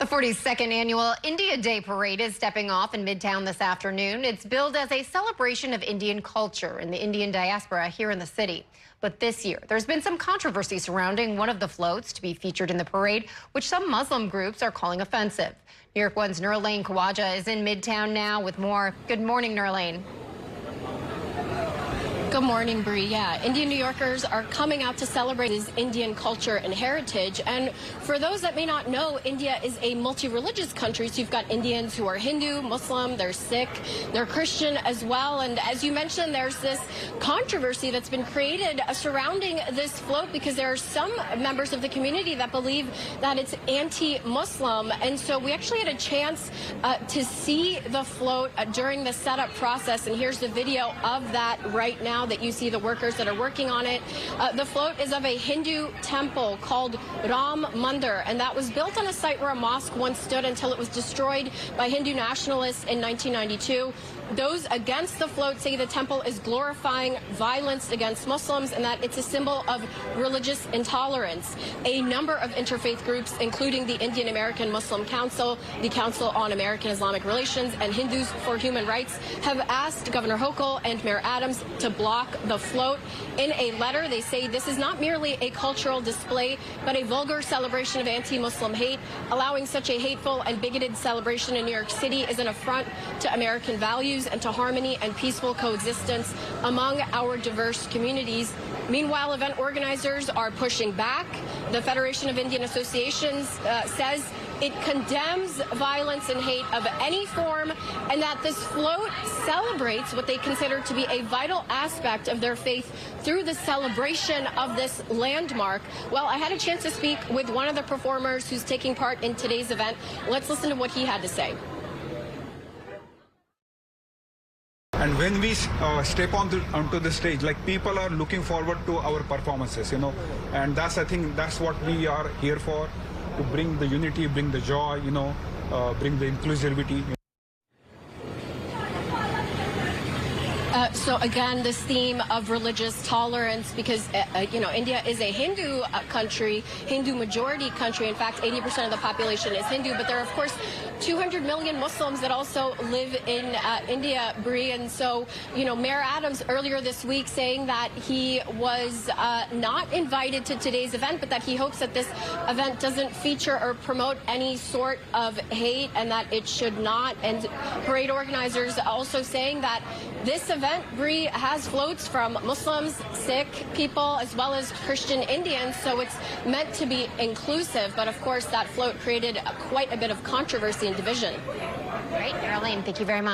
The 42nd annual India Day Parade is stepping off in Midtown this afternoon. It's billed as a celebration of Indian culture and the Indian diaspora here in the city. But this year, there's been some controversy surrounding one of the floats to be featured in the parade, which some Muslim groups are calling offensive. New York One's Nurlane Khawaja is in Midtown now with more. Good morning, Nurlane. Good morning, Bree. Yeah, Indian New Yorkers are coming out to celebrate his Indian culture and heritage. And for those that may not know, India is a multi-religious country. So you've got Indians who are Hindu, Muslim, they're Sikh, they're Christian as well. And as you mentioned, there's this controversy that's been created surrounding this float because there are some members of the community that believe that it's anti-Muslim. And so we actually had a chance to see the float during the setup process. And here's the video of that right now that you see the workers that are working on it. The float is of a Hindu temple called Ram Mandir, and that was built on a site where a mosque once stood until it was destroyed by Hindu nationalists in 1992. Those against the float say the temple is glorifying violence against Muslims and that it's a symbol of religious intolerance. A number of interfaith groups, including the Indian American Muslim Council, the Council on American Islamic Relations, and Hindus for Human Rights, have asked Governor Hochul and Mayor Adams to block the float. In a letter, they say this is not merely a cultural display, but a vulgar celebration of anti-Muslim hate. Allowing such a hateful and bigoted celebration in New York City is an affront to American values and to harmony and peaceful coexistence among our diverse communities. Meanwhile, event organizers are pushing back. The Federation of Indian Associations says it condemns violence and hate of any form, and that this float celebrates what they consider to be a vital aspect of their faith through the celebration of this landmark. Well, I had a chance to speak with one of the performers who's taking part in today's event. Let's listen to what he had to say. And when we step onto the stage, like, people are looking forward to our performances, you know, and I think that's what we are here for, to bring the unity, bring the joy, you know, bring the inclusivity. So again, this theme of religious tolerance, because, you know, India is a Hindu country, Hindu majority country. In fact, 80% of the population is Hindu, but there are, of course, 200 million Muslims that also live in India, Bree. And so, you know, Mayor Adams earlier this week saying that he was not invited to today's event, but that he hopes that this event doesn't feature or promote any sort of hate and that it should not. And parade organizers also saying that this event, Bree, has floats from Muslims, Sikh people, as well as Christian Indians, so it's meant to be inclusive. But of course, that float created quite a bit of controversy and division. All right, Nurlane, thank you very much.